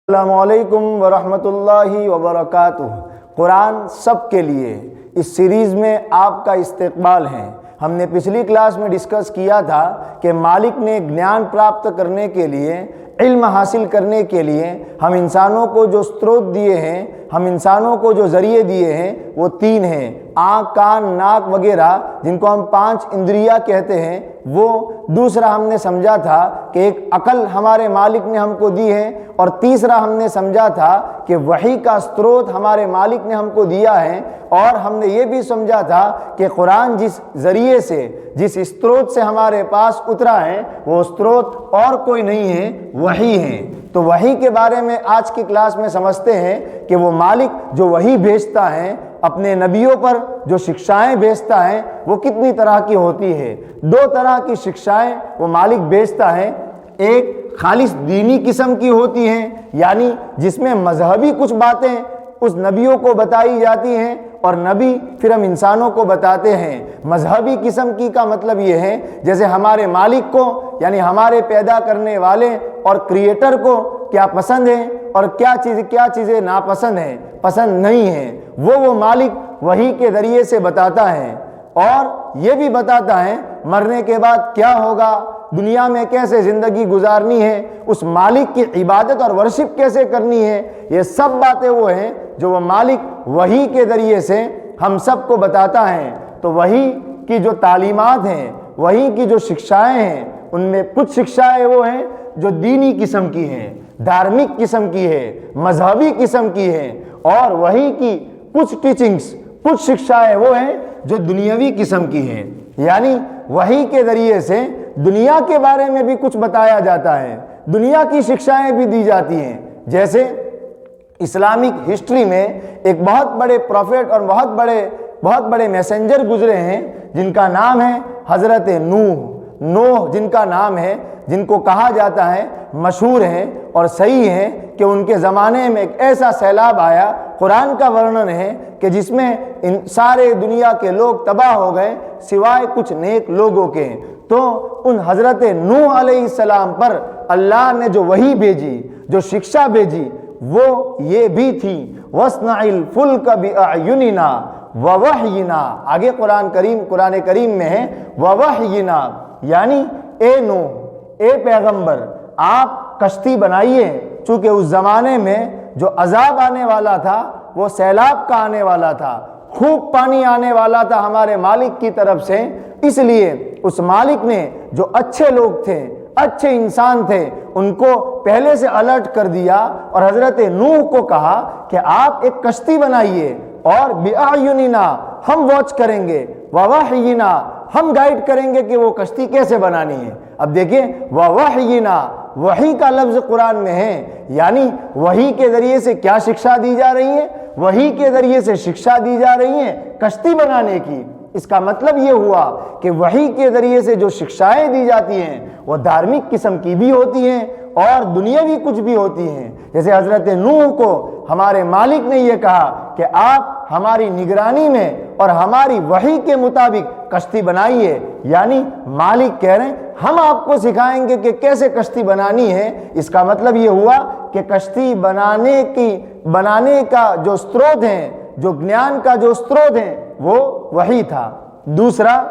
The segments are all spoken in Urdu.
السلام علیکم ورحمۃ اللہ وبرکاتہ۔ قرآن سب کے لیے اس سیریز میں آپ کا استقبال ہے۔ ہم نے پچھلی کلاس میں ڈسکس کیا تھا کہ مالک نے گیان پراپت کرنے کے لیے، علم حاصل کرنے کے لیے ہم انسانوں کو جو سروت دیے ہیں، ہم انسانوں کو جو ذریعے دیے ہیں وہ تین ہیں: آنکھ، کان، ناک وغیرہ، جن کو ہم 5 اندریہ کہتے ہیں وہ۔ دوسرا ہم نے سمجھا تھا کہ ایک عقل ہمارے مالک نے ہم کو دی ہے، اور تیسرا ہم نے سمجھا تھا کہ وحی کا سروت ہمارے مالک نے ہم کو دیا ہے، اور ہم نے یہ بھی سمجھا تھا کہ قرآن جس ذریعے سے، جس سروت سے ہمارے پاس اترا ہے وہ سروت اور کوئی نہیں ہے، وحی ہے۔ تو وحی کے بارے میں آج کی کلاس میں سمجھتے ہیں کہ وہ مالک جو وحی بھیجتا ہے اپنے نبیوں پر، جو شکشائیں بھیجتا ہے وہ کتنی طرح کی ہوتی ہے۔ 2 طرح کی شکشائیں وہ مالک بھیجتا ہے۔ ایک خالص دینی قسم کی ہوتی ہیں، یعنی جس میں مذہبی کچھ باتیں اس نبیوں کو بتائی جاتی ہیں اور نبی پھر ہم انسانوں کو بتاتے ہیں۔ مذہبی قسم کی کا مطلب یہ ہے جیسے ہمارے مالک کو، یعنی ہمارے پیدا کرنے والے اور کریٹر کو کیا پسند ہے اور کیا چیزیں ناپسند ہیں، پسند نہیں ہیں، وہ مالک وحی کے ذریعے سے بتاتا ہے۔ اور یہ بھی بتاتا ہے مرنے کے بعد کیا ہوگا، دنیا میں کیسے زندگی گزارنی ہے، اس مالک کی عبادت اور ورشپ کیسے کرنی ہے۔ یہ سب باتیں وہ ہیں جو وہ مالک وحی کے ذریعے سے ہم سب کو بتاتا ہے۔ تو وحی کی جو تعلیمات ہیں، وحی کی جو شکشائیں ہیں، ان میں کچھ شکشائیں وہ ہیں جو دینی قسم کی ہیں، دھارمک قسم کی ہے، مذہبی قسم کی ہے، اور وحی کی کچھ ٹیچنگز، کچھ شکشائیں وہ ہیں جو دنیاوی قسم کی ہیں، یعنی وحی کے ذریعے سے دنیا کے بارے میں بھی کچھ بتایا جاتا ہے، دنیا کی شکشائیں بھی دی جاتی ہیں۔ جیسے اسلامک ہسٹری میں ایک بہت بڑے پروفیٹ اور بہت بڑے میسنجر گزرے ہیں جن کا نام ہے حضرت نوح جن کا نام ہے، جن کو کہا جاتا ہے، مشہور ہے اور صحیح ہے کہ ان کے زمانے میں ایک ایسا سیلاب آیا، قرآن کا ورنن ہے کہ جس میں سارے دنیا کے لوگ تباہ ہو گئے سوائے کچھ نیک لوگوں کے۔ تو ان حضرت نوح علیہ السلام پر اللہ نے جو وحی بھیجی، جو شکشا بھیجی، وہ یہ بھی تھی وَاصْنَعِ الْفُلْكَ بِأَعْيُنِنَا وَوَحْيِنَا۔ آگے قرآن کریم میں ہے وَوَحْيِنَا، یعنی اے نوح، اے پیغمبر، آپ کشتی بنائیے، چونکہ اس زمانے میں جو عذاب آنے والا تھا وہ سیلاب کا آنے والا تھا، خوب پانی آنے والا تھا ہمارے مالک کی طرف سے، اس لیے اس مالک نے جو اچھے لوگ تھے، اچھے انسان تھے، ان کو پہلے سے الرٹ کر دیا اور حضرت نوح کو کہا کہ آپ ایک کشتی بنائیے اور بِأَعْيُنِنَا، ہم واچ کریں گے، وَوَحْيِنَا، ہم گائیڈ کریں گے کہ وہ کشتی کیسے بنانی ہے۔ اب دیکھیں وَوَحْيِنَا، وحی کا لفظ قرآن میں ہے، یعنی وحی کے ذریعے سے کیا شکشا دی جا رہی ہے؟ وحی کے ذریعے سے شکشا دی جا رہی ہے کشتی بنانے کی۔ اس کا مطلب یہ ہوا کہ وحی کے ذریعے سے جو شکشائیں دی جاتی ہیں وہ دھارمک قسم کی بھی ہوتی ہیں اور دنیاوی کچھ بھی ہوتی ہیں۔ جیسے حضرت نوح کو ہمارے مالک نے یہ کہا کہ آپ ہماری نگرانی میں اور ہماری وحی کے مطابق کشتی بنائیے، یعنی مالک کہہ رہے ہیں ہم آپ کو سکھائیں گے کہ کیسے کشتی بنانی ہے۔ اس کا مطلب یہ ہوا کہ کشتی بنانے کا جو سروت ہے، جو گیان کا جو سروت ہے وہ وحی تھا۔ دوسرا،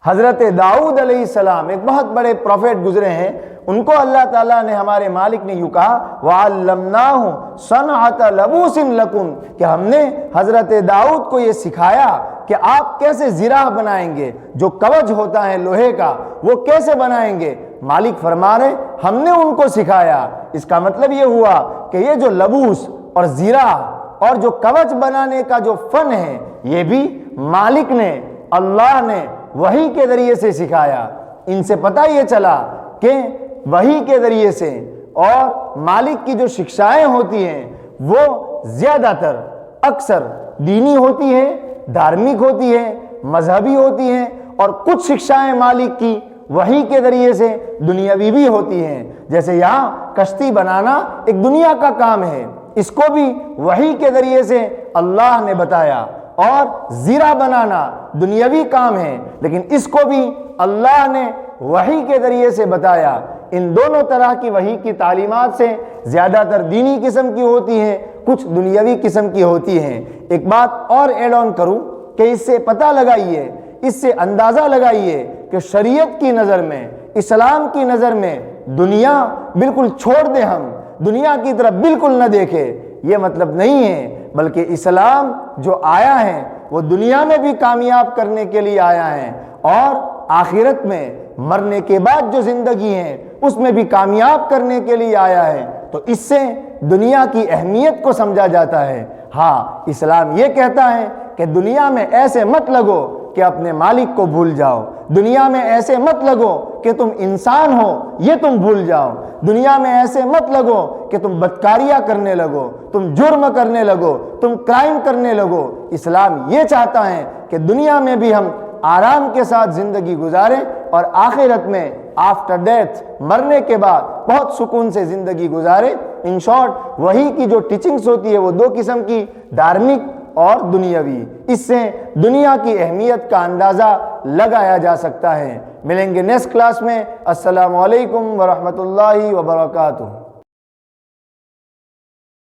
حضرت داؤد علیہ السلام ایک بہت بڑے پروفیٹ گزرے ہیں، ان کو اللہ تعالیٰ نے، ہمارے مالک نے یوں کہا وَعَلَّمْنَاهُ صَنْعَةَ لَبُوسٍ لَكُمْ، کہ ہم نے حضرت داؤد کو یہ سکھایا کہ آپ کیسے زرہ بنائیں گے، جو کوچ ہوتا ہے لوہے کا وہ کیسے بنائیں گے۔ مالک فرما رہے ہم نے ان کو سکھایا۔ اس کا مطلب یہ ہوا کہ یہ جو لبوس اور زرہ اور جو کوچ بنانے کا جو فن ہے یہ بھی مالک نے، اللہ نے وحی کے ذریعے سے سکھایا۔ ان سے پتہ یہ چلا کہ وحی کے ذریعے سے اور مالک کی جو شکشائیں ہوتی ہیں وہ زیادہ تر اکثر دینی ہوتی ہیں، دھارمک ہوتی ہے، مذہبی ہوتی ہیں، اور کچھ شکشائیں مالک کی وحی کے ذریعے سے دنیاوی بھی ہوتی ہیں۔ جیسے یہاں کشتی بنانا ایک دنیا کا کام ہے، اس کو بھی وحی کے ذریعے سے اللہ نے بتایا، اور زرہ بنانا دنیاوی کام ہے لیکن اس کو بھی اللہ نے وحی کے ذریعے سے بتایا۔ ان دونوں طرح کی وحی کی تعلیمات سے زیادہ تر دینی قسم کی ہوتی ہیں، کچھ دنیاوی قسم کی ہوتی ہیں۔ ایک بات اور ایڈ آن کروں کہ اس سے پتہ لگائیے، اس سے اندازہ لگائیے کہ شریعت کی نظر میں، اسلام کی نظر میں دنیا بالکل چھوڑ دیں، ہم دنیا کی طرف بالکل نہ دیکھیں، یہ مطلب نہیں ہے، بلکہ اسلام جو آیا ہے وہ دنیا میں بھی کامیاب کرنے کے لیے آیا ہے، اور آخرت میں مرنے کے بعد جو زندگی ہے اس میں بھی کامیاب کرنے کے لیے آیا ہے۔ تو اس سے دنیا کی اہمیت کو سمجھا جاتا ہے۔ ہاں، اسلام یہ کہتا ہے کہ دنیا میں ایسے مت لگو کہ اپنے مالک کو بھول جاؤ، دنیا میں ایسے مت لگو کہ تم انسان ہو یہ تم بھول جاؤ، دنیا میں ایسے مت لگو کہ تم بدکاریاں کرنے لگو، تم جرم کرنے لگو، تم کرائم کرنے لگو۔ اسلام یہ چاہتا ہے کہ دنیا میں بھی ہم آرام کے ساتھ زندگی گزاریں، اور آخرت میں آفٹر ڈیتھ، مرنے کے بعد بہت سکون سے زندگی گزاریں۔ ان شارٹ، وہی کی جو ٹیچنگز ہوتی ہے وہ دو قسم کی، دھارمک اور دنیاوی۔ اس سے دنیا کی اہمیت کا اندازہ لگایا جا سکتا ہے۔ ملیں گے نیکسٹ کلاس میں۔ السلام علیکم ورحمۃ اللہ وبرکاتہ۔